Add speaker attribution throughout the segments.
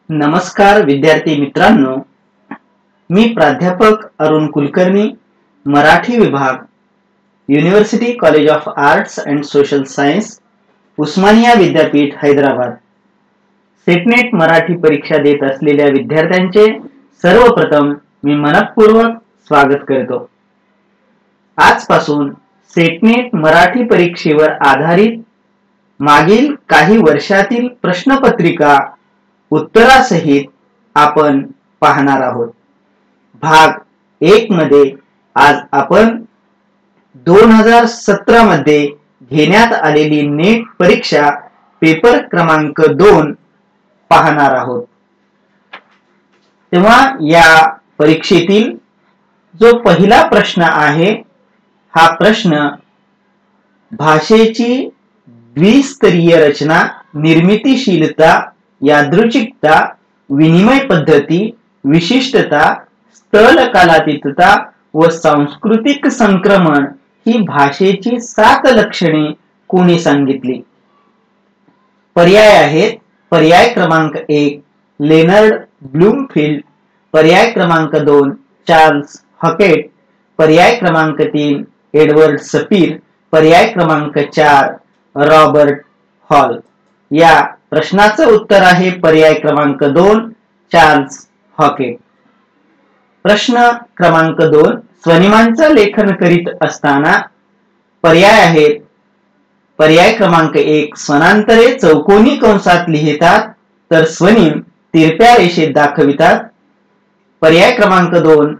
Speaker 1: नमस्कार विद्यार्थी मित्रांनो, मी प्राध्यापक अरुण कुलकर्णी, मराठी विभाग, university college of arts and social science, Osmania विद्यापीठ, हैदराबाद. सेटनेट मराठी परीक्षा देत असलेल्या विद्यार्थ्यांचे सर्वप्रथम मी मनपूर्वक स्वागत करतो. आजपासून सेटनेट मराठी परीक्षेवर आधारित मागील काही वर्षातील प्रश्नपत्रिका उत्तरासहित आपण पाहणार आहोत. भाग 1 मध्ये आज आपण 2017 मध्ये घेण्यात आलेली नेट परीक्षा पेपर क्रमांक 2 पाहणार आहोत. तेव्हा या परीक्षेतील जो पहिला प्रश्न आहे, हा प्रश्न भाषेची द्विस्तरीय रचना, निर्मितीशीलता, यादृच्छिकता, विनिमय पद्धती, विशिष्टता, स्थल कालातीतता व सांस्कृतिक संक्रमण ही भाषेची 7 लक्षणे कोणी सांगितली? पर्याय आहेत. पर्याय क्रमांक 1 लेनर्ड ब्लूमफिल्ड, पर्याय क्रमांक 2 चार्ल्स हॉकेट, पर्याय क्रमांक 3 एडवर्ड सपीर, पर्याय क्रमांक 4 रॉबर्ट हॉल. या प्रश्नाचं उत्तर आहे पर्याय क्रमांक 2 चार्ल्स हॉकेट. प्रश्न क्रमांक 2 स्वनिमांचं लेखन करीत असताना पर्याय आहेत. पर्याय क्रमांक 1 स्वनांतरे चौकोनी कंसात लिहितात तर स्वनिम तिरप्या रेषेत दाखवितात. पर्याय क्रमांक 2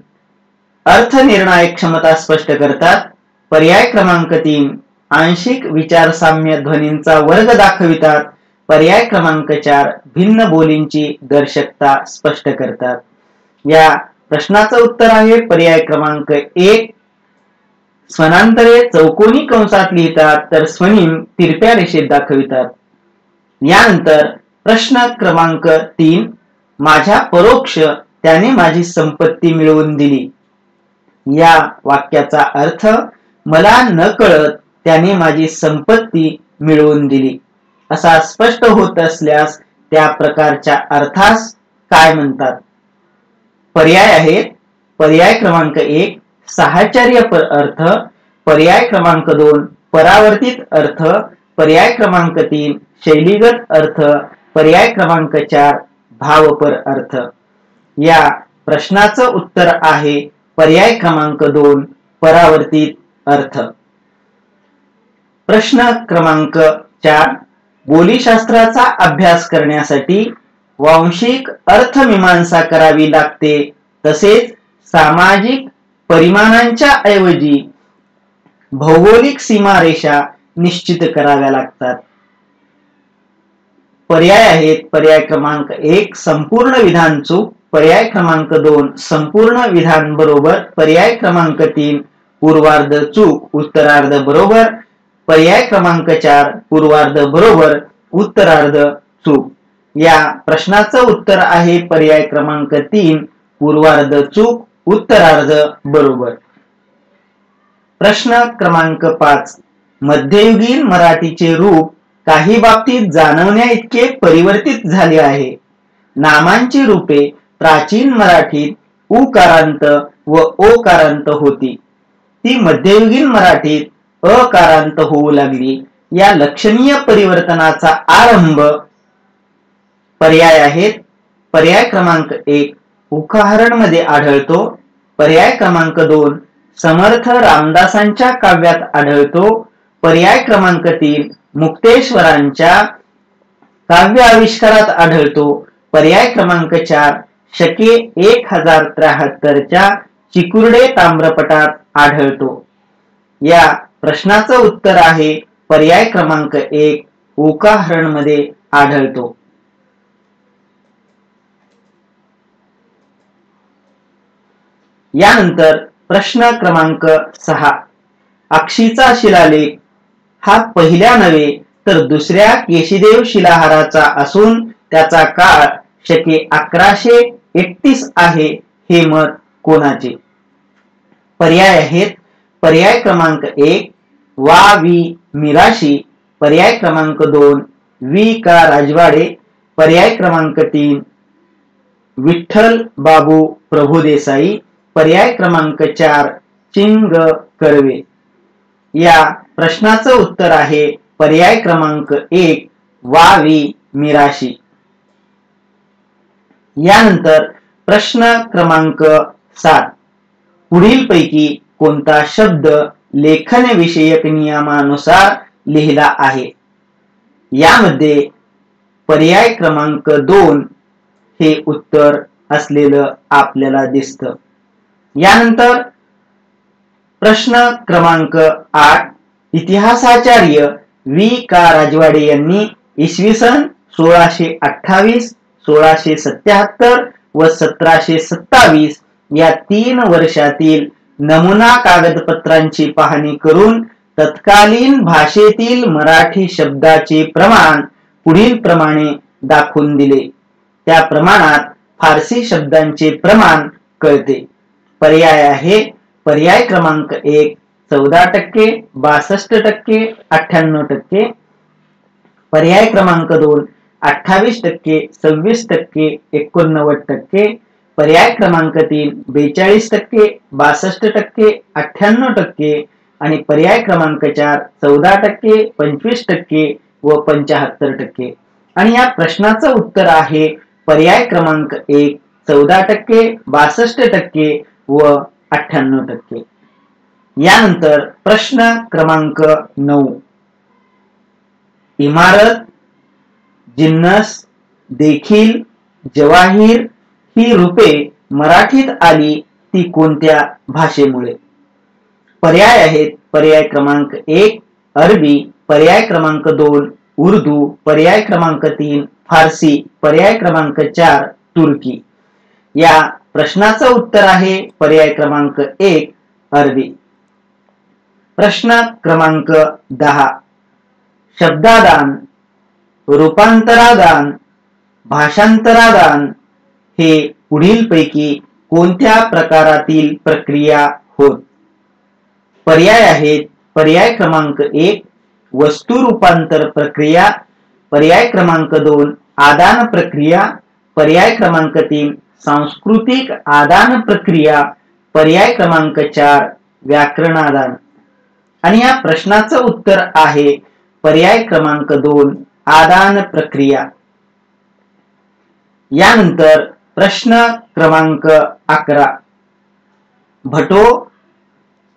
Speaker 1: अर्थनिर्णायक क्षमता स्पष्ट करतात. पर्याय क्रमांक 3 आंशिक विचारसाम्य ध्वनींचा वर्ग दाखवितात. पर्याय क्रमांक 4 भिन्न बोलींची दर्शकता स्पष्ट करतात. या प्रश्नाचं उत्तर आहे पर्याय क्रमांक 1 स्वनांतरे चौकोनी कंसात लिहितात तर स्वनिम तिरप्या रेषेत दाखवितात. यानंतर प्रश्न क्रमांक 3 माझ्या परोक्ष त्याने माझी संपत्ती मिळवून दिली. या वाक्याचा अर्थ मला न कळत त्याने माझी संपत्ती मिळवून दिली असा स्पष्ट होत असल्यास त्या प्रकारच्या अर्थास काय म्हणतात? पर्याय आहेत. पर्याय क्रमांक 1 साहचर्य अर्थ, पर्याय क्रमांक 2 परावर्तित अर्थ, पर्याय क्रमांक 3 शैलीगत अर्थ, पर्याय क्रमांक 4 भावपर अर्थ. या प्रश्नाचं उत्तर आहे पर्याय क्रमांक 2 परावर्तित अर्थ. प्रश्न क्रमांक 4 बोलीशास्त्राचा अभ्यास करण्यासाठी वांशिक अर्थमीमांसा करावी लागते, तसेच सामाजिक परिमाणांच्या ऐवजी भौगोलिक सीमारेषा निश्चित कराव्या लागतात. पर्याय आहेत. पर्याय क्रमांक 1 संपूर्ण विधान चूक, पर्याय क्रमांक 2 संपूर्ण विधान बरोबर, पर्याय क्रमांक 3 पूर्वार्ध चूक उत्तरार्ध बरोबर, पर्याय क्रमांक 4 पूर्वार्ध बरोबर उत्तरार्ध चूक. या प्रश्नाचं उत्तर आहे पर्याय क्रमांक 3 पूर्वार्ध चूक उत्तरार्ध बरोबर. प्रश्न क्रमांक 5 मध्ययुगीन मराठीचे रूप काही बाबतीत जाणवण्या इतके परिवर्तित झाले आहे. नामांची रूपे प्राचीन मराठीत उकारांत व ओकारांत होती, ती मध्ययुगीन मराठीत अकारांत होऊ लागली. या लक्षणीय परिवर्तनाचा आरंभ पर्याय आहेत. पर्याय क्रमांक 1 उकाहरण मध्ये आढळतो, पर्याय क्रमांक 2 समर्थ रामदासांच्या काव्यात आढळतो, पर्याय क्रमांक 3 मुक्तेश्वरांच्या काव्य आविष्कारात आढळतो, पर्याय क्रमांक 4 शके 1073 च्या चिकुर्डे ताम्रपटात आढळतो. या प्रश्नाचं उत्तर आहे पर्याय क्रमांक 1 उकाहरण मध्ये आढळतो. यानंतर प्रश्न क्रमांक 6 अक्षीचा शिलालेख हा पहिल्या नव्हे तर दुसऱ्या केशीदेव शिलाहाराचा असून त्याचा काळ शके 1131 आहे, हे मत कोणाचे? पर्याय आहेत. पर्याय क्रमांक 1 वा वी मिराशी, पर्याय क्रमांक 2 वी का राजवाडे, पर्याय क्रमांक 3 विठ्ठल बाबू प्रभुदेसाई, पर्याय क्रमांक 4 चिंग कर्वे। या प्रश्नाचं उत्तर आहे पर्याय क्रमांक 1 वा.वी. मिराशी। यानंतर प्रश्न क्रमांक 7, पुढीलपैकी कोणता शब्द लेखन विषयक नियमानुसार लिहिला आहे? यामध्ये पर्याय क्रमांक 2 हे उत्तर असलेलं आपल्याला दिसतं। यानंतर प्रश्न क्रमांक 8, इतिहासाचार्य वी. का. राजवाडे यांनी इसवी सन 1628, 1677 व 1727 या 3 वर्षातील नमुना कागदपत्रांची पाहणी करून तत्कालीन भाषेतील मराठी शब्दाचे प्रमाण पुढील प्रमाणे दाखवून दिले। त्या प्रमाणात फारसी शब्दांचे प्रमाण कळते। पर्याय आहे पर्याय क्रमांक 1 14%, 62%, 98%, पर्याय क्रमांक 2 28%, 26%, 89%, पर्याय क्रमांक 3 42%, 62%, 98% आणि पर्याय क्रमांक 4 14%, 25% व 75%। आणि या प्रश्नाचं उत्तर आहे पर्याय क्रमांक 1 14%, 62% व 98%। यानंतर प्रश्न क्रमांक 9, इमारत, जिन्नस, देखील, जवाहीर ही रूपे मराठीत आली ती कोणत्या भाषेमुळे? पर्याय आहेत पर्याय क्रमांक 1 अरबी, पर्याय क्रमांक 2 उर्दू, पर्याय क्रमांक 3 फारसी, पर्याय क्रमांक 4 तुर्की। या प्रश्नाचं उत्तर आहे पर्याय क्रमांक 1 अरबी। प्रश्न क्रमांक 10, शब्दादान, रूपांतरादान, भाषांतरादान हे पुढीलपैकी कोणत्या प्रकारातील प्रक्रिया होत? पर्याय आहेत पर्याय क्रमांक 1 वस्तू रूपांतर प्रक्रिया, पर्याय क्रमांक 2 आदान प्रक्रिया, पर्याय क्रमांक 3 सांस्कृतिक आदान प्रक्रिया, पर्याय क्रमांक 4 व्याकरणादान। आणि या प्रश्नाचं उत्तर आहे पर्याय क्रमांक 2 आदान प्रक्रिया। यानंतर प्रश्न क्रमांक 11, भटो,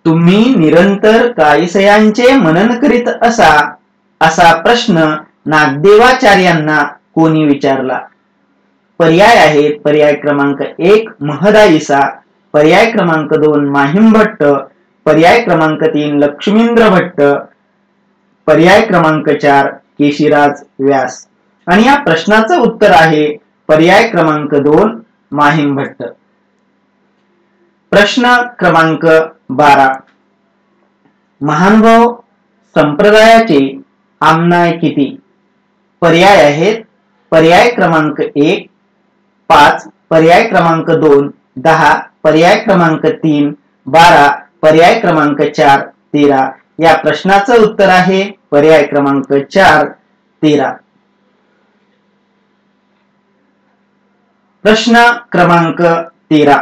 Speaker 1: तुम्ही निरंतर कायसयांचे मनन करीत असा प्रश्न नागदेवाचार्यांना कोणी विचारला? पर्याय आहेत पर्याय क्रमांक 1 महदाइसा, पर्याय क्रमांक 2 माहिमभट्ट, पर्याय क्रमांक 3 लक्ष्मींद्र भट्ट, पर्याय क्रमांक 4 केशीराज व्यास। आणि या प्रश्नाचं उत्तर आहे पर्याय क्रमांक 2 माहिमभट्ट। प्रश्न क्रमांक 12, महानुभाव संप्रदायाचे आमनाय किती? पर्याय आहेत पर्याय क्रमांक 1 5, पर्याय क्रमांक 2 10, पर्याय क्रमांक 3 12, पर्याय क्रमांक 4 13। या प्रश्नाचं उत्तर आहे पर्याय क्रमांक 4 13। प्रश्न क्रमांक 13,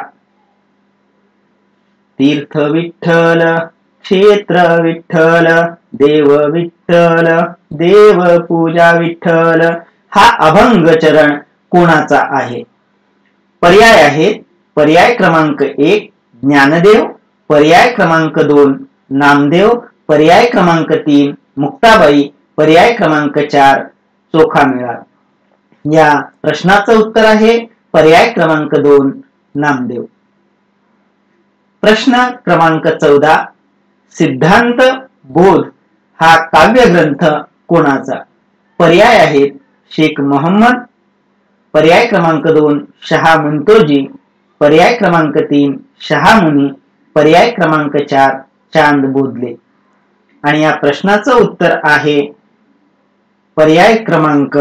Speaker 1: तीर्थ विठ्ठल, क्षेत्र विठ्ठल, देव विठ्ठल, देव पूजा विठ्ठल हा अभंग चरण कोणाचा आहे? पर्याय आहेत पर्याय क्रमांक 1 ज्ञानदेव, पर्याय क्रमांक 2 नामदेव, पर्याय क्रमांक 3 मुक्ताबाई, पर्याय क्रमांक 4 चोखामेळा। या प्रश्नाचं उत्तर आहे पर्याय क्रमांक 2 नामदेव। प्रश्न क्रमांक 14, सिद्धांत बोध हा काव्यग्रंथ कोणाचा? पर्याय आहेत शेख मोहम्मद, पर्याय क्रमांक 2 शहा मुंतोजी, पर्याय क्रमांक 3 शहामुनी, पर्याय क्रमांक 4 चांद बोधले। आणि या प्रश्नाचं उत्तर आहे पर्याय क्रमांक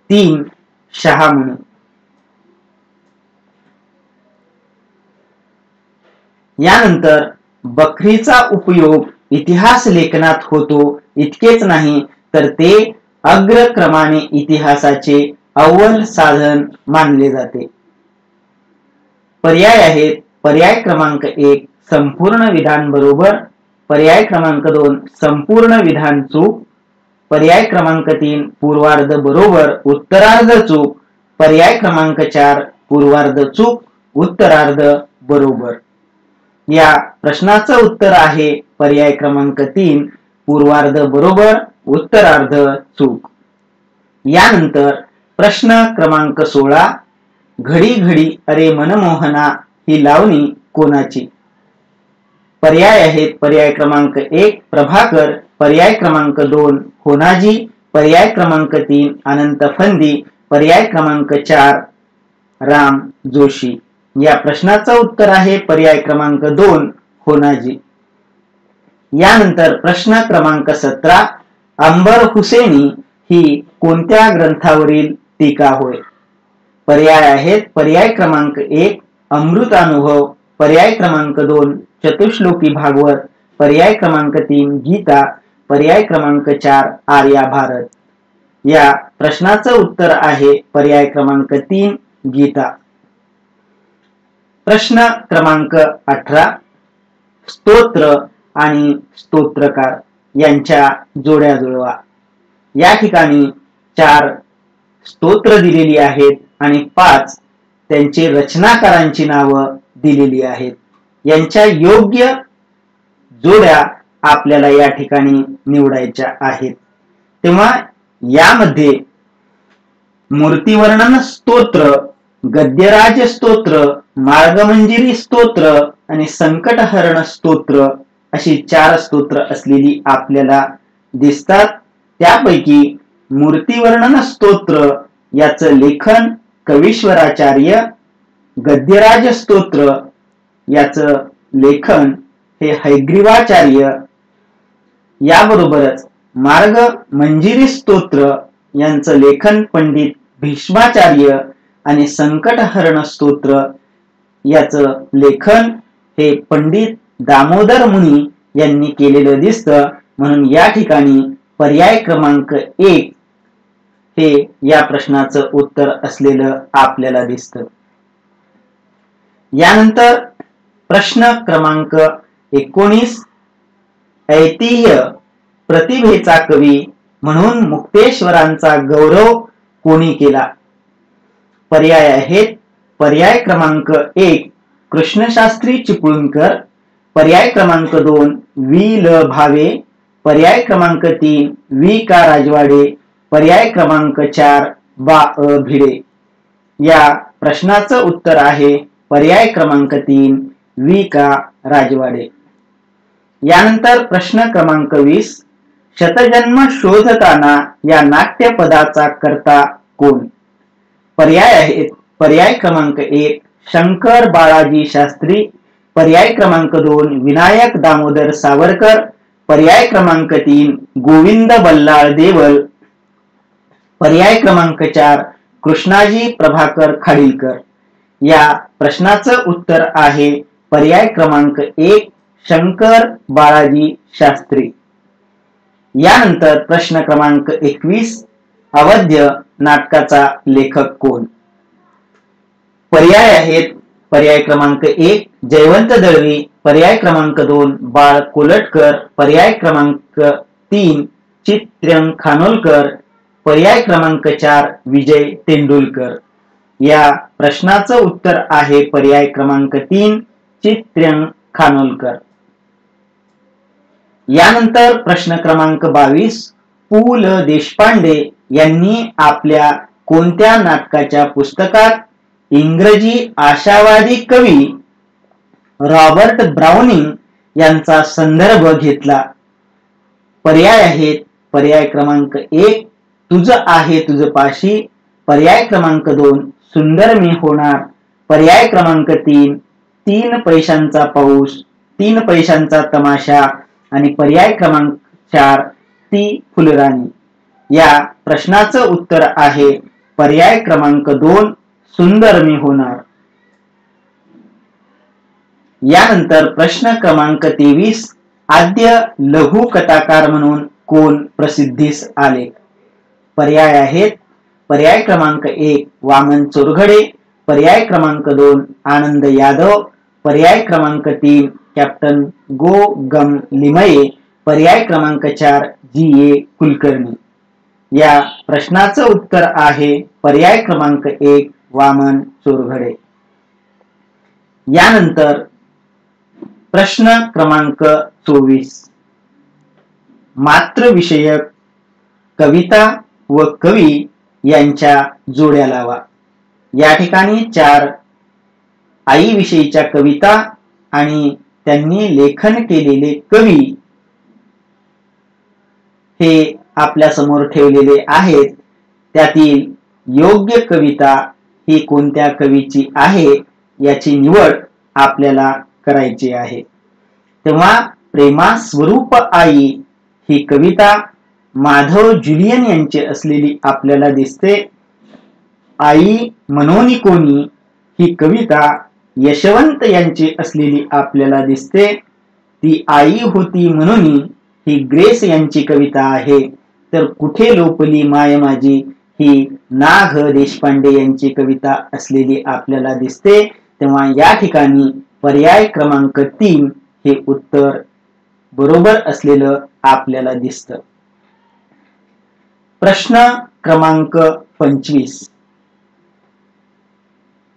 Speaker 1: 3 शहामुनी। यानंतर बखरीचा उपयोग इतिहास लेखनात होतो इतकेच नाही तर ते अग्रक्रमाने इतिहासाचे अव्वल साधन मानले जाते. पर्याय आहेत पर्याय क्रमांक 1 संपूर्ण विधान बरोबर, पर्याय क्रमांक 2 संपूर्ण विधान चूक, पर्याय क्रमांक 3 पूर्वार्ध बरोबर उत्तरार्ध चूक, पर्याय क्रमांक 4 पूर्वार्ध चूक उत्तरार्ध बरोबर. या प्रश्नाचं उत्तर आहे पर्याय क्रमांक 3 पूर्वार्ध बरोबर उत्तरार्ध चूक. यानंतर प्रश्न क्रमांक 16 घडी घडी अरे मनमोहना ही लावणी कोणाची? पर्याय आहेत पर्याय क्रमांक 1 प्रभाकर, पर्याय क्रमांक 2 होनाजी, पर्याय क्रमांक 3 अनंत फंदी, पर्याय क्रमांक 4 राम जोशी. या प्रश्नाचं उत्तर आहे पर्याय क्रमांक 2 होनाजी. यानंतर प्रश्न क्रमांक 17 अंबर हुसेनी ही कोणत्या ग्रंथावरील टीका होय? पर्याय आहेत पर्याय क्रमांक 1 अमृतानुभव, पर्याय क्रमांक 2 चतुश्लोकी भागवत, पर्याय क्रमांक 3 गीता, पर्याय क्रमांक 4 आर्या भारत. या प्रश्नाचं उत्तर आहे पर्याय क्रमांक 3 गीता. प्रश्न क्रमांक 18 स्तोत्र आणि स्तोत्रकार यांच्या जोड्या जुळवा. या ठिकाणी 4 स्तोत्र दिलेली आहेत आणि 5 त्यांची रचनाकारांची नावं दिलेली आहेत. यांच्या योग्य जोड्या आपल्याला या ठिकाणी निवडायच्या आहेत. तेव्हा यामध्ये मूर्तिवर्णन स्तोत्र, गद्यराज स्तोत्र, मार्गमंजिरी स्तोत्र आणि संकटहरण स्तोत्र अशी 4 स्तोत्र असलेली आपल्याला दिसतात. त्यापैकी मूर्तिवर्णन स्तोत्र याचं लेखन कवीश्वराचार्य, गद्यराज स्तोत्र याचं लेखन हे हैग्रीवाचार्य, याबरोबरच मार्ग मंजिरी स्तोत्र यांचं लेखन पंडित भीष्माचार्य आणि संकटहरण स्तोत्र याचं लेखन हे पंडित दामोदर मुनी यांनी केलेलं दिसतं. म्हणून या ठिकाणी पर्याय क्रमांक 1 हे या प्रश्नाचं उत्तर असलेलं आपल्याला दिसतं. यानंतर प्रश्न क्रमांक 19 ऐतिह्य प्रतिभेचा कवी म्हणून मुक्तेश्वरांचा गौरव कोणी केला? पर्याय आहेत पर्याय क्रमांक 1 कृष्णशास्त्री चिपळूणकर, पर्याय क्रमांक 2 वि. ल. भावे, पर्याय क्रमांक 3 वि. का. राजवाडे, पर्याय क्रमांक 4 बा. अ. भिडे. या प्रश्नाचं उत्तर आहे पर्याय क्रमांक 3 वि. का. राजवाडे. यानंतर प्रश्न क्रमांक 20 शतजन्म शोधताना या नाट्यपदाचा कर्ता कोण? पर्याय आहेत पर्याय क्रमांक 1 शंकर बाळाजी शास्त्री, पर्याय क्रमांक 2 विनायक दामोदर सावरकर, पर्याय क्रमांक 3 गोविंद बल्लाळ देवल, पर्याय क्रमांक 4 कृष्णाजी प्रभाकर खाडीलकर. या प्रश्नाचं उत्तर आहे पर्याय क्रमांक 1 शंकर बाळाजी शास्त्री. यानंतर प्रश्न क्रमांक 21 अवध्य नाटकाचा लेखक कोण? पर्याय आहेत पर्याय क्रमांक 1 जयवंत दळवी, पर्याय क्रमांक 2 बाळ कोलटकर, पर्याय क्रमांक 3 चित्र्यंग खानोलकर, पर्याय क्रमांक 4 विजय तेंडुलकर. या प्रश्नाचं उत्तर आहे पर्याय क्रमांक 3 चित्र्यंग खानोलकर. यानंतर प्रश्न क्रमांक 22 पु. ल. देशपांडे यांनी आपल्या कोणत्या नाटकाच्या पुस्तकात इंग्रजी आशावादी कवी रॉबर्ट ब्राउनिंग यांचा संदर्भ घेतला? पर्याय आहेत पर्याय क्रमांक 1 तुझ आहे तुझ पाशी, पर्याय क्रमांक 2 सुंदर मी होणार, पर्याय क्रमांक 3 3 पैशांचा पाऊस, 3 पैशांचा तमाशा आणि पर्याय क्रमांक 4 ती फुलराणी. या प्रश्नाचं उत्तर आहे पर्याय क्रमांक 2 सुंदर मी होणार. यानंतर प्रश्न क्रमांक 23 आद्य लघु कथाकार म्हणून कोण प्रसिद्धीस आले? पर्याय आहेत पर्याय क्रमांक 1 वामन चोरघडे, पर्याय क्रमांक 2 आनंद यादव, पर्याय क्रमांक 3 कॅप्टन गो गम लिमये, पर्याय क्रमांक 4 जी.ए. कुलकर्णी। या प्रश्नाचं उत्तर आहे पर्याय क्रमांक 1 वामन चोरघडे। यानंतर प्रश्न क्रमांक 24 मातृविषयक कविता व कवी यांच्या जोड्या लावा। या ठिकाणी 4 आई विषयीच्या कविता आणि त्यांनी लेखन केलेले कवी हे आपल्या समोर ठेवलेले आहेत। त्यातील योग्य कविता ही कोणत्या कवीची आहे याची निवड आपल्याला करायची आहे। तेव्हा प्रेमा स्वरूप आई ही कविता माधव जुलियन यांची असलेली आपल्याला दिसते। आई मनोनी कोणी ही कविता यशवंत यांची असलेली आपल्याला दिसते। ती आई होती मनोनी ही ग्रेस यांची कविता आहे। तर कुठे लोपली माय माझी ही ना घ देशपांडे यांची कविता असलेली आपल्याला दिसते। तेव्हा या ठिकाणी पर्याय क्रमांक 3 हे उत्तर बरोबर असलेलं आपल्याला दिसतं। प्रश्न क्रमांक 25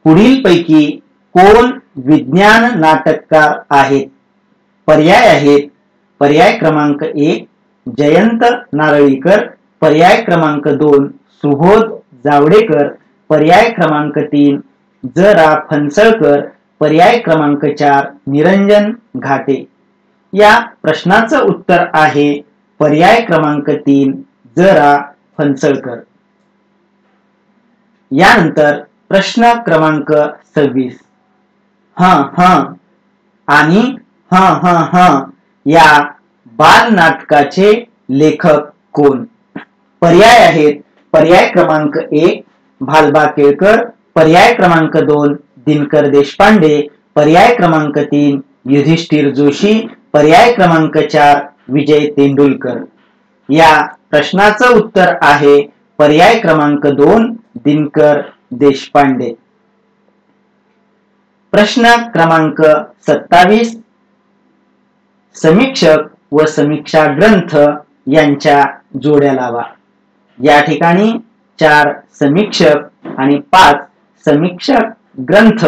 Speaker 1: पुढील पैकी कोण विज्ञान नाटककार आहेत? पर्याय आहेत पर्याय क्रमांक 1 जयंत नारळीकर, पर्याय क्रमांक 2 सुबोध जावडेकर, पर्याय क्रमांक 3 ज.रा. फणसळकर, पर्याय क्रमांक 4 निरंजन घाटे। या प्रश्नाचं उत्तर आहे पर्याय क्रमांक 3 ज.रा. फणसळकर। यानंतर प्रश्न क्रमांक 26 आणि या बाल नाटकाचे लेखक कोण? पर्याय आहेत पर्याय क्रमांक 1 भालबा केळकर, पर्याय क्रमांक 2 दिनकर देशपांडे, पर्याय क्रमांक 3 युधिष्ठिर जोशी, पर्याय क्रमांक 4 विजय तेंडुलकर। या प्रश्नाचं उत्तर आहे पर्याय क्रमांक 2 दिनकर देशपांडे। प्रश्न क्रमांक 27 समीक्षक व समीक्षा ग्रंथ यांच्या जोड्या लावा। या ठिकाणी 4 समीक्षक आणि 5 समीक्षक ग्रंथ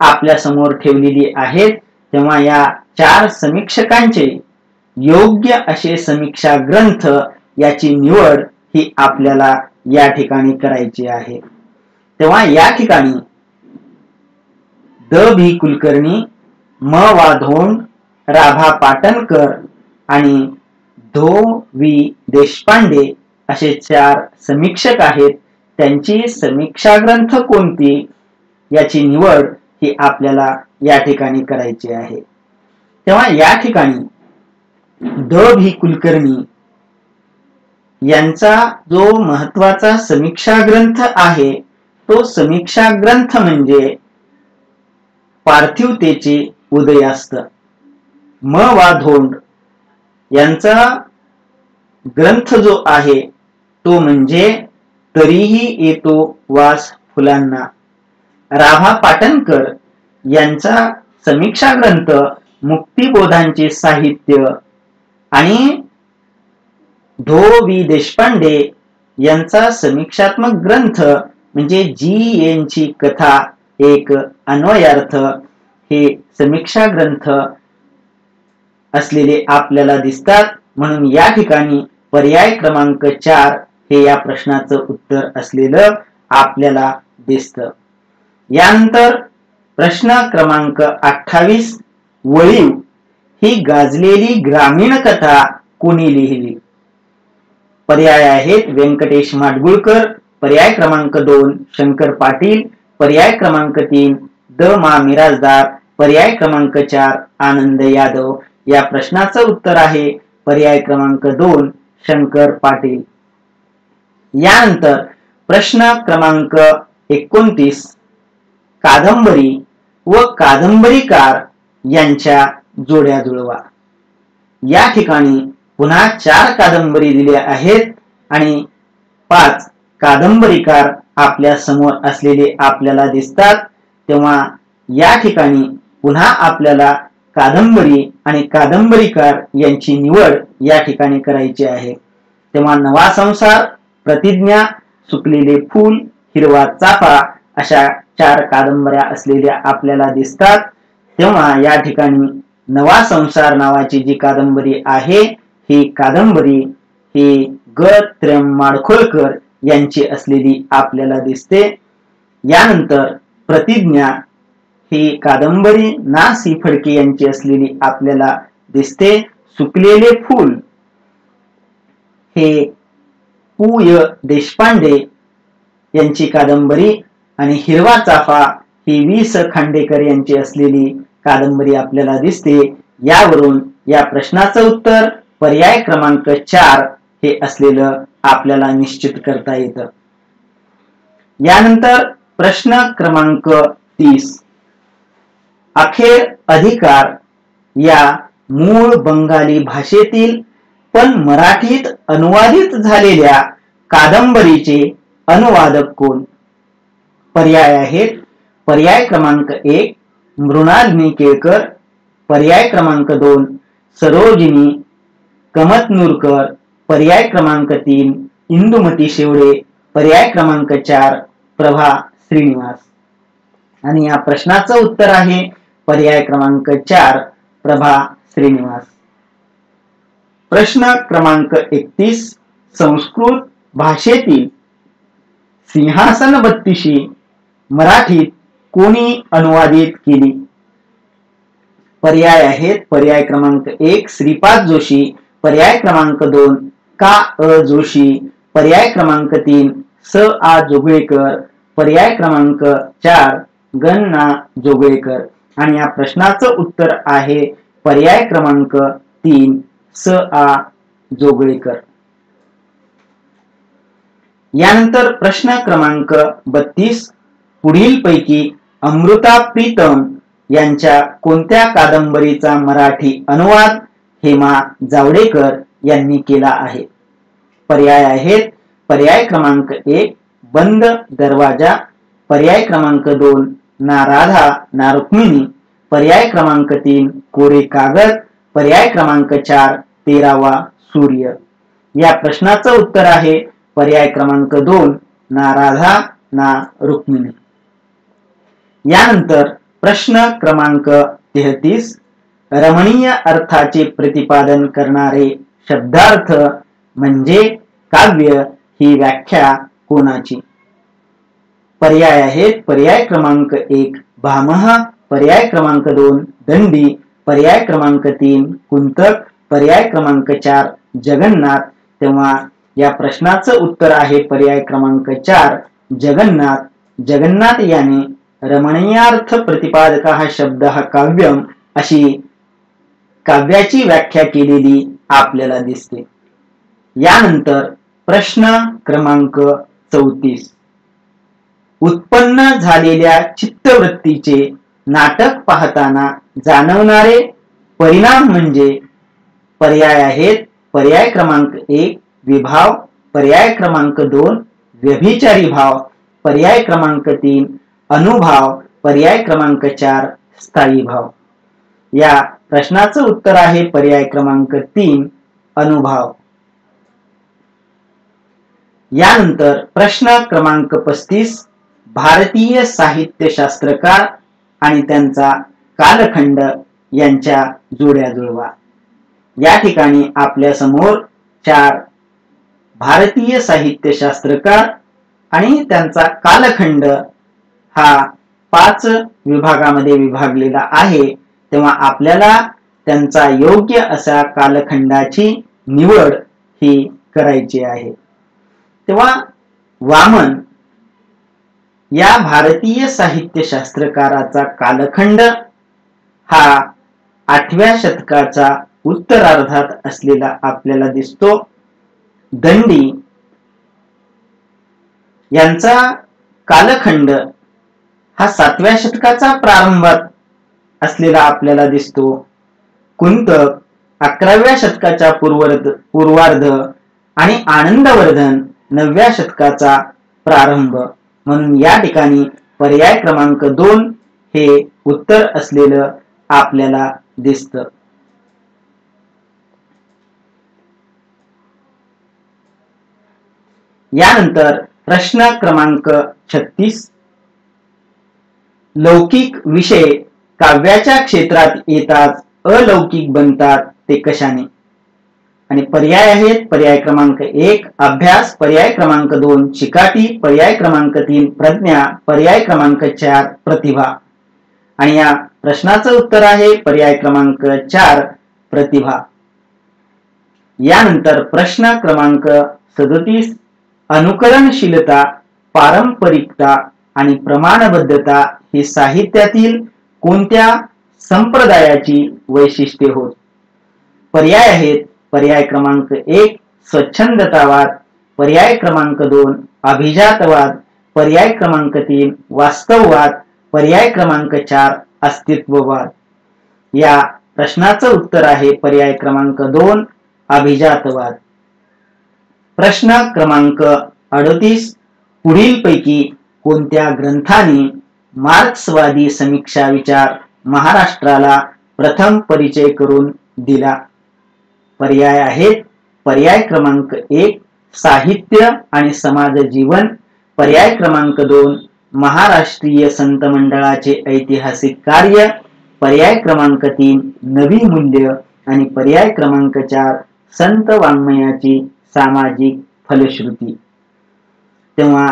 Speaker 1: आपल्या समोर ठेवलेली आहेत। तेव्हा या 4 समीक्षकांचे योग्य असे समीक्षा ग्रंथ याची निवड ही आपल्याला या ठिकाणी करायची आहे। तेव्हा या ठिकाणी द. भी. कुलकर्णी, म. वा. धोंड, राभा पाटणकर आणि धो. वी. देशपांडे असे 4 समीक्षक आहेत। त्यांची समीक्षा ग्रंथ कोणती याची निवड ही आपल्याला या ठिकाणी करायची आहे। तेव्हा या ठिकाणी द. भी. कुलकर्णी यांचा जो महत्वाचा समीक्षा ग्रंथ आहे तो समीक्षा ग्रंथ म्हणजे पार्थिवतेचे उदयास्त। म. वा. धोंड यांचा ग्रंथ जो आहे तो म्हणजे तरीही येतो वास फुलांना। राभा पाटणकर यांचा समीक्षा ग्रंथ मुक्तिबोधांचे साहित्य आणि धो. वी. देशपांडे यांचा समीक्षात्मक ग्रंथ म्हणजे जी. यांची कथा एक अन्वयार्थ हे समीक्षा ग्रंथ असलेले आपल्याला दिसतात। म्हणून या ठिकाणी पर्याय क्रमांक 4 हे या प्रश्नाचं उत्तर असलेलं आपल्याला दिसतं। यानंतर प्रश्न क्रमांक 28 वळीव ही गाजलेली ग्रामीण कथा कोणी लिहिली? पर्याय आहेत व्यंकटेश माडगुळकर, पर्याय क्रमांक 2 शंकर पाटील, पर्याय क्रमांक 3 द. मा. मिरासदार, पर्याय क्रमांक 4 आनंद यादव। या प्रश्नाचं उत्तर आहे पर्याय क्रमांक 2 शंकर पाटील। यानंतर प्रश्न क्रमांक 29 कादंबरी व कादंबरीकार यांच्या जोड्या जुळवा। या ठिकाणी पुन्हा 4 कादंबरी दिल्या आहेत आणि 5 कादंबरीकार आपल्या समोर असलेले आपल्याला दिसतात, तेव्हा या ठिकाणी पुन्हा आपल्याला कादंबरी आणि कादंबरीकार यांची निवड या ठिकाणी करायची आहे. तेव्हा नवा संसार, प्रतिज्ञा, सुकलेले फूल, हिरवा चाफा अशा 4 कादंबऱ्या असलेल्या आपल्याला दिसतात. तेव्हा या ठिकाणी नवा संसार नावाची जी कादंबरी आहे, ही कादंबरी ही ग. त्र्यं माडखोलकर यांची असलेली आपल्याला दिसते. यानंतर प्रतिज्ञा ही कादंबरी ना. सी. फडके यांची असलेली आपल्याला दिसते. सुकलेले फूल हे पु. य. देशपांडे यांची कादंबरी आणि हिरवा चाफा ही वि. स. खांडेकर यांची असलेली कादंबरी आपल्याला दिसते. यावरून या प्रश्नाचं उत्तर पर्याय क्रमांक 4 हे असलेलं आपल्याला निश्चित करता येतं. यानंतर प्रश्न क्रमांक 30. अखेर अधिकार या मूळ बंगाली भाषेतील पण मराठीत अनुवादित झालेल्या कादंबरीचे अनुवादक कोण? पर्याय आहेत. पर्याय क्रमांक 1 मृणालिनी केळकर, पर्याय क्रमांक 2 सरोजिनी कमतनूरकर, पर्याय क्रमांक 3 इंदुमती शेवडे, पर्याय क्रमांक 4 प्रभा श्रीनिवास. आणि या प्रश्नाचं उत्तर आहे पर्याय क्रमांक 4 प्रभा श्रीनिवास. प्रश्न क्रमांक 31. संस्कृत भाषेतील सिंहासन बत्तीशी मराठीत कोणी अनुवादित केली? पर्याय आहेत. पर्याय क्रमांक 1 श्रीपाद जोशी, पर्याय क्रमांक 2 का. अ. जोशी, पर्याय क्रमांक 3 स. आ. जोगळेकर, पर्याय क्रमांक 4 गण. ना. जोगळेकर. आणि या प्रश्नाचं उत्तर आहे पर्याय क्रमांक 3 स. आ. जोगळेकर. यानंतर प्रश्न क्रमांक 32. पुढील पैकी अमृता प्रीतम यांच्या कोणत्या कादंबरीचा मराठी अनुवाद हेमा जावडेकर यांनी केला आहे? पर्याय आहेत. पर्याय क्रमांक 1 बंद दरवाजा, पर्याय क्रमांक 2 ना राधा ना रुक्मिणी, पर्याय क्रमांक 3 कोरे कागद, पर्याय क्रमांक 4 13वा सूर्य. या प्रश्नाचं उत्तर आहे पर्याय क्रमांक 2 ना राधा ना रुक्मिणी. यानंतर प्रश्न क्रमांक 33. रमणीय अर्थाचे प्रतिपादन करणारे शब्दार्थ म्हणजे काव्य ही व्याख्या कोणाची? पर्याय आहेत. पर्याय क्रमांक 1 भामह, पर्याय क्रमांक 2 दंडी, पर्याय क्रमांक 3 कुंतक, पर्याय क्रमांक 4 जगन्नाथ. तेव्हा या प्रश्नाचं उत्तर आहे पर्याय क्रमांक 4 जगन्नाथ. जगन्नाथ याने रमणीयार्थ प्रतिपादक हा शब्द हा काव्यम अशी काव्याची व्याख्या केलेली आपल्याला दिसते. यानंतर प्रश्न क्रमांक 34. उत्पन्न झालेल्या चित्तवृत्तीचे नाटक पाहताना जाणवणारे परिणाम म्हणजे? पर्याय आहेत. पर्याय क्रमांक 1 विभाव, पर्याय क्रमांक 2 व्यभिचारी भाव, पर्याय क्रमांक 3 अनुभाव, पर्याय क्रमांक 4 स्थायी भाव. या प्रश्नाचं उत्तर आहे पर्याय क्रमांक 3 अनुभाव. यानंतर प्रश्न क्रमांक 35. भारतीय साहित्यशास्त्रकार आणि त्यांचा कालखंड यांच्या जोड्या जुळवा. या ठिकाणी आपल्या समोर 4 भारतीय साहित्यशास्त्रकार आणि त्यांचा कालखंड हा 5 विभागामध्ये विभागलेला आहे. तेव्हा आपल्याला त्यांचा योग्य असा कालखंडाची निवड ही करायची आहे. तेव्हा वामन या भारतीय साहित्यशास्त्रकाराचा कालखंड हा 8व्या शतकाचा उत्तरार्धात असलेला आपल्याला दिसतो. दंडी यांचा कालखंड हा 7व्या शतकाचा प्रारंभात असलेला आपल्याला दिसतो. कुंतक 11व्या शतकाच्या पूर्वार्ध आणि आनंदवर्धन 9व्या शतकाचा प्रारंभ, म्हणून या ठिकाणी पर्याय क्रमांक 2 हे उत्तर असलेलं आपल्याला दिसतं. यानंतर प्रश्न क्रमांक 36. लौकिक विषय काव्याच्या क्षेत्रात येताच अलौकिक बनतात ते कशाने? आणि पर्याय आहेत पर्याय क्रमांक 1 अभ्यास, पर्याय क्रमांक 2 चिकाटी, पर्याय क्रमांक 3 प्रज्ञा, पर्याय क्रमांक 4 प्रतिभा. आणि या प्रश्नाचं उत्तर आहे पर्याय क्रमांक 4 प्रतिभा. यानंतर प्रश्न क्रमांक 37 अनुकरणशीलता, पारंपरिकता आणि प्रमाणबद्धता ही साहित्यातील कोणत्या संप्रदायाची वैशिष्ट्ये होत? पर्याय आहेत पर्याय क्रमांक 1 स्वच्छंदतावाद, पर्याय क्रमांक 2 अभिजातवाद, पर्याय क्रमांक 3 वास्तववाद, पर्याय क्रमांक 4 अस्तित्ववाद. या प्रश्नाचं उत्तर आहे पर्याय क्रमांक 2 अभिजातवाद. प्रश्न क्रमांक 38 पुढीलपैकी कोणत्या ग्रंथाने मार्क्सवादी समीक्षा विचार महाराष्ट्राला प्रथम परिचय करून दिला? पर्याय आहेत पर्याय क्रमांक 1 साहित्य आणि समाज जीवन, पर्याय क्रमांक 2 महाराष्ट्रीय संत मंडळाचे ऐतिहासिक कार्य, पर्याय क्रमांक 3 नवी मूल्य आणि पर्याय क्रमांक 4 संत वाङ्मयाची सामाजिक फलश्रुती. तेव्हा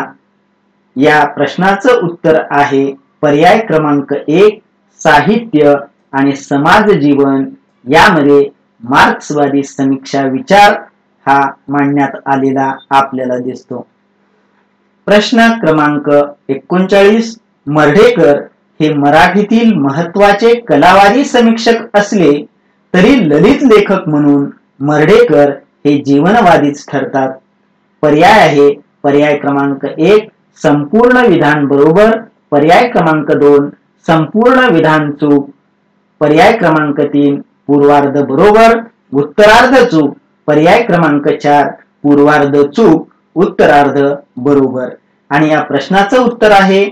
Speaker 1: या प्रश्नाचं उत्तर आहे पर्याय क्रमांक 1 साहित्य आणि समाज जीवन. यामध्ये मार्क्सवादी समीक्षा विचार हा मांडण्यात आलेला आपल्याला दिसतो. प्रश्न क्रमांक 39 मर्ढेकर हे मराठीतील महत्वाचे कलावारी समीक्षक असले तरी ललित लेखक म्हणून मर्ढेकर हे जीवनवादीच ठरतात. पर्याय आहे पर्याय क्रमांक 1 संपूर्ण विधान बरोबर, पर्याय क्रमांक 2 संपूर्ण विधान चूक, पर्याय क्रमांक 3 पूर्वार्ध बरोबर, उत्तरार्ध चूक, पर्याय क्रमांक 4 पूर्वार्ध चूक, उत्तरार्ध बरोबर. आणि या प्रश्नाचं उत्तर आहे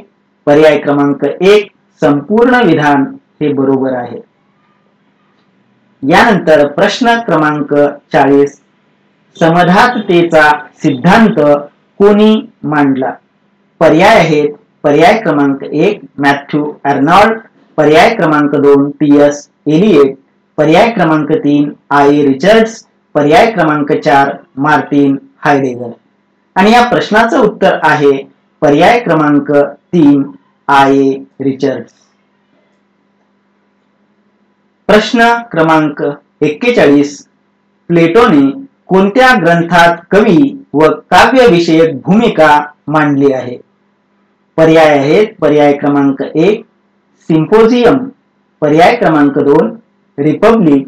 Speaker 1: पर्याय क्रमांक 1 संपूर्ण विधान हे बरोबर आहे. यानंतर प्रश्न क्रमांक 40 समधाततेचा सिद्धांत कोणी मांडला? पर्याय आहेत पर्याय क्रमांक 1 मॅथ्यू आर्नॉल्ड, पर्याय क्रमांक 2 टी.एस. एलियट, पर्याय क्रमांक 3 आय. रिचर्ड्स, पर्याय क्रमांक 4 मार्टिन हायडेगर. आणि या प्रश्नाचं उत्तर आहे पर्याय क्रमांक 3 आय. रिचर्ड्स. प्रश्न क्रमांक 41 प्लेटोने कोणत्या ग्रंथात कवी व काव्य विषयक भूमिका मांडली आहे? पर्याय आहेत पर्याय क्रमांक 1 सिम्पोजियम, पर्याय क्रमांक 2 रिपब्लिक,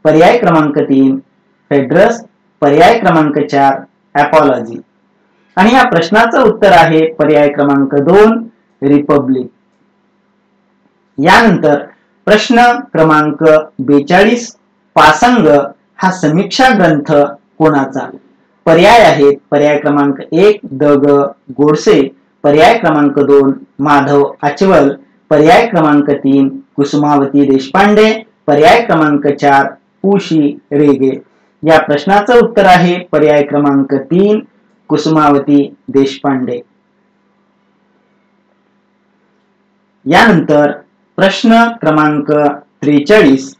Speaker 1: पर्याय क्रमांक 3 फेड्रस, पर्याय क्रमांक 4 अपॉलॉजी. आणि या प्रश्नाचं उत्तर आहे पर्याय क्रमांक 2 रिपब्लिक. यानंतर प्रश्न क्रमांक 42 पासंग हा समीक्षा ग्रंथ कोणाचा? पर्याय आहेत पर्याय क्रमांक 1 द. ग. गोडसे, पर्याय क्रमांक 2 माधव आचवल, पर्याय क्रमांक 3 कुसुमावती देशपांडे, पर्याय क्रमांक 4 पु.शी. रेगे. या प्रश्नाचं उत्तर आहे पर्याय क्रमांक 3 कुसुमावती देशपांडे. यानंतर प्रश्न क्रमांक 43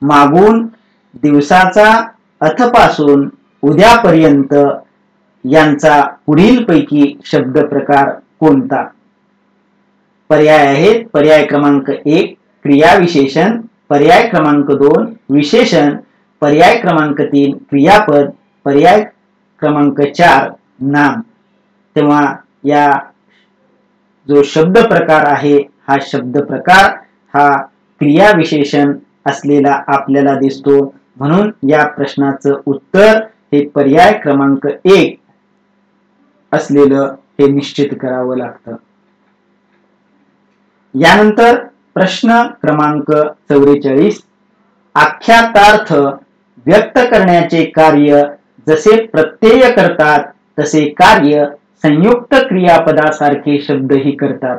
Speaker 1: मागून दिवसाचा अथपासून उद्यापर्यंत यांचा पुढीलपैकी शब्द प्रकार कोणता? पर्याय आहेत पर्याय क्रमांक 1 क्रियाविशेषण, पर्याय क्रमांक 2 विशेषण, पर्याय क्रमांक 3 क्रियापद, पर्याय क्रमांक 4 नाम. तेव्हा या जो शब्द प्रकार आहे हा शब्द प्रकार हा क्रियाविशेषण असलेला आपल्याला दिसतो. म्हणून या प्रश्नाचं उत्तर हे पर्याय क्रमांक 1 असलेलं हे निश्चित करावं लागतं. यानंतर प्रश्न क्रमांक 44 आख्यातार्थ व्यक्त करण्याचे कार्य जसे प्रत्यय करतात तसे कार्य संयुक्त क्रियापदासारखे शब्दही करतात.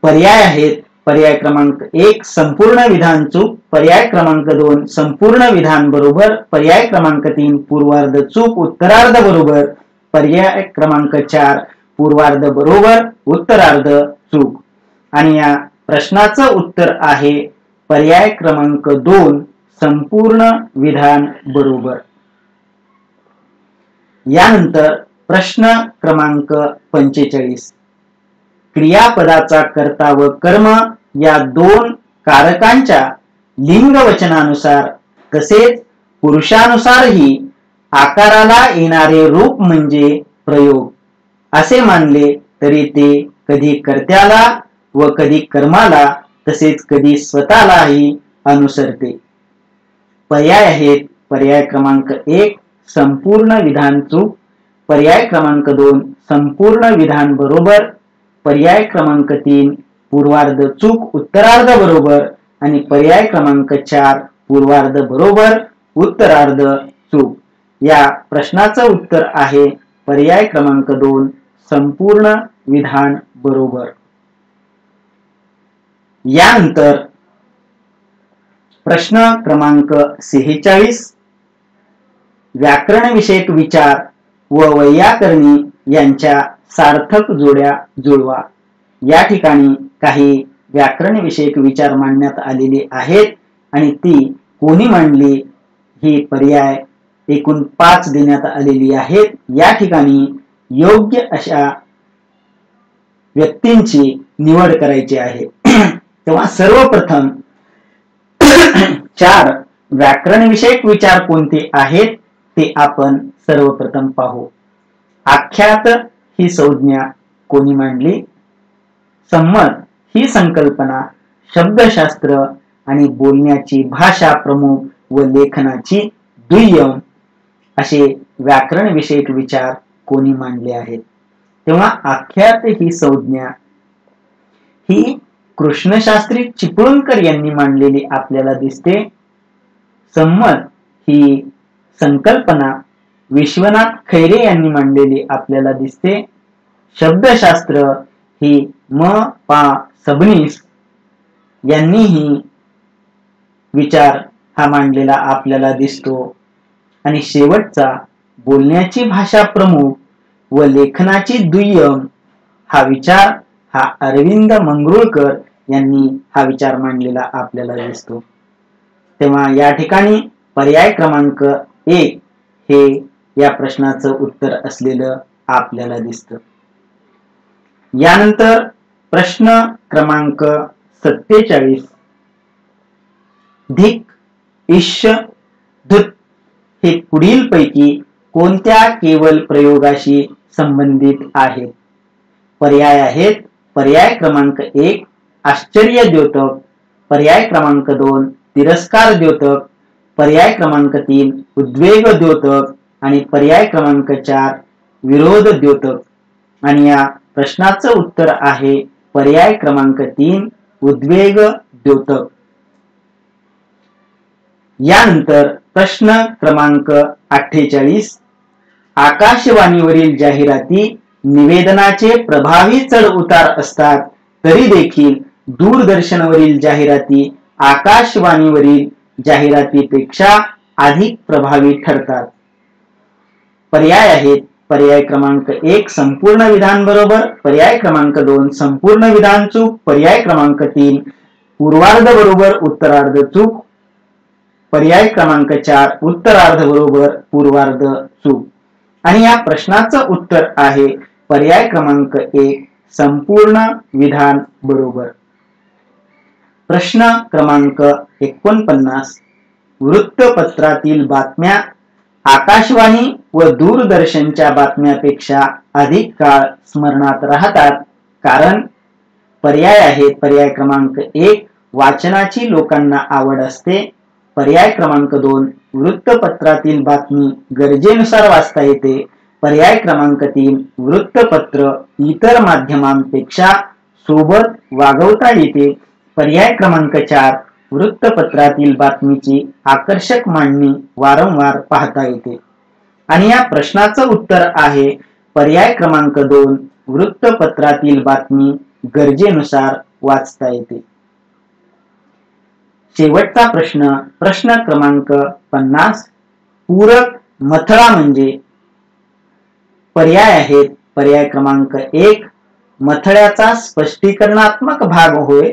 Speaker 1: पर्याय आहेत पर्याय क्रमांक 1 संपूर्ण विधान चूक, पर्याय क्रमांक 2 संपूर्ण विधान बरोबर, पर्याय क्रमांक 3 पूर्वार्ध चूक उत्तरार्ध बरोबर, पर्याय क्रमांक 4 पूर्वार्ध बरोबर उत्तरार्ध चूक. आणि या प्रश्नाचं उत्तर आहे पर्याय क्रमांक 2 संपूर्ण विधान बरोबर. यानंतर प्रश्न क्रमांक 45 क्रियापदाचा कर्ता व कर्म या दोन कारकांच्या लिंग वचनानुसार तसेच पुरुषानुसारही आकाराला येणारे रूप म्हणजे प्रयोग असे मानले तरी ते कधी कर्त्याला व कधी कर्माला तसेच कधी स्वतःलाही अनुसरते. पर्याय आहेत पर्याय क्रमांक 1 संपूर्ण विधान चूक, पर्याय क्रमांक 2 संपूर्ण विधान बरोबर, पर्याय क्रमांक 3 पूर्वार्ध चूक उत्तरार्ध बरोबर आणि पर्याय क्रमांक 4 पूर्वार्ध बरोबर उत्तरार्ध चूक. या प्रश्नाचं उत्तर आहे पर्याय क्रमांक 2 संपूर्ण विधान बरोबर. यानंतर प्रश्न क्रमांक 46 व्याकरण विषयक विचार व वैयाकरणी यांच्या सार्थक जोड्या जुळवा. या ठिकाणी काही व्याकरण विषयक विचार मांडण्यात आलेले आहेत आणि ती कोणी मांडली ही पर्याय एकूण 5 देण्यात आलेली आहेत. या ठिकाणी योग्य अशा व्यक्तींची निवड करायची आहे. तेव्हा सर्वप्रथम 4 व्याकरण विषयक विचार कोणते आहेत ते आपण सर्वप्रथम पाहू. आख्यात ही संज्ञा कोणी मांडली? संमत ही संकल्पना, शब्दशास्त्र आणि बोलण्याची भाषा प्रमुख व लेखनाची दुय्यम असे व्याकरण विषयक विचार कोणी मांडले आहेत? तेव्हा आख्यात ही संज्ञा ही कृष्णशास्त्री चिपळूणकर यांनी मांडलेली आपल्याला दिसते. संमत ही संकल्पना विश्वनाथ खैरे यांनी मांडलेली आपल्याला दिसते. शब्दशास्त्र ही म पा सबनीस यांनीही विचार हा मांडलेला आपल्याला दिसतो. आणि शेवटचा बोलण्याची भाषा प्रमुख व लेखनाची दुय्यम हा विचार हा अरविंद मंगरुळकर यांनी हा विचार मांडलेला आपल्याला दिसतो. तेव्हा या ठिकाणी पर्याय क्रमांक 1 हे या प्रश्नाचं उत्तर असलेलं आपल्याला दिसतं. यानंतर प्रश्न क्रमांक 47 धिक, इष्य, धुत हे पुढील पैकी कोणत्या केवल प्रयोगाशी संबंधित आहेत? पर्याय आहेत पर्याय क्रमांक 1 आश्चर्य द्योतक, पर्याय क्रमांक 2 तिरस्कार द्योतक, पर्याय क्रमांक 3 उद्वेग द्योतक आणि पर्याय क्रमांक 4 विरोध द्योतक. आणि या प्रश्नाचं उत्तर आहे पर्याय क्रमांक 3 उद्वेग द्योतक. यानंतर प्रश्न क्रमांक 48 आकाशवाणीवरील जाहिराती निवेदनाचे प्रभावी चढ उतार असतात तरी देखील दूरदर्शनवरील जाहिराती आकाशवाणीवरील जाहिरातीपेक्षा अधिक प्रभावी ठरतात. पर्याय आहेत पर्याय क्रमांक 1 संपूर्ण विधान बरोबर, पर्याय क्रमांक 2 संपूर्ण विधान चूक, पर्याय क्रमांक 3 पूर्वार्ध बरोबर उत्तरार्ध चूक, पर्याय क्रमांक 4 उत्तरार्ध बरोबर पूर्वार्ध चूक. आणि या प्रश्नाचं उत्तर आहे पर्याय क्रमांक 1 संपूर्ण विधान बरोबर. प्रश्न क्रमांक 49 वृत्तपत्रातील बातम्या आकाशवाणी व दूरदर्शनच्या बातम्यापेक्षा अधिक काळ स्मरणात राहतात कारण? पर्याय आहेत पर्याय क्रमांक 1 वाचनाची लोकांना आवड असते, पर्याय क्रमांक 2 वृत्तपत्रातील बातमी गरजेनुसार वाचता येते, पर्याय क्रमांक 3 वृत्तपत्र इतर माध्यमांपेक्षा सोबत वागवता येते, पर्याय क्रमांक 4 वृत्तपत्रातील बातमीची आकर्षक मांडणी वारंवार पाहता येते. आणि या प्रश्नाचं उत्तर आहे पर्याय क्रमांक 2 वृत्तपत्रातील बातमी गरजेनुसार वाचता येते. शेवटचा प्रश्न, प्रश्न क्रमांक 50. पूरक मथळा म्हणजे? पर्याय आहेत. पर्याय क्रमांक 1 मथळ्याचा स्पष्टीकरणात्मक भाग होय.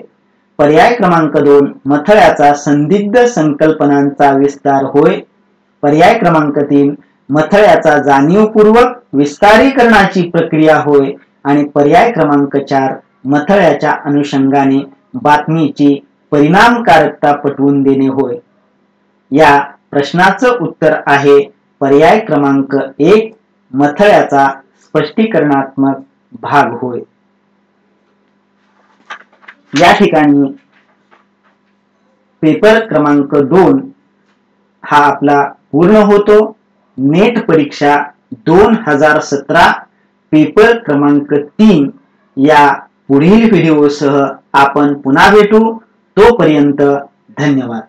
Speaker 1: पर्याय क्रमांक 2 मथळ्याचा संदिग्ध संकल्पनांचा विस्तार होय. पर्याय क्रमांक 3 मथळ्याचा जाणीवपूर्वक विस्तारीकरणाची प्रक्रिया होय. आणि पर्याय क्रमांक 4 मथळ्याच्या अनुषंगाने बातमीची परिणामकारकता पटवून देणे होय. या प्रश्नाचं उत्तर आहे पर्याय क्रमांक 1 मथळ्याचा स्पष्टीकरणात्मक भाग होय. या ठिकाणी पेपर क्रमांक 2 हा आपला पूर्ण होतो. नेट परीक्षा 2017 पेपर क्रमांक 3 या पुढील व्हिडिओसह आपण पुन्हा भेटू. तोपर्यंत धन्यवाद.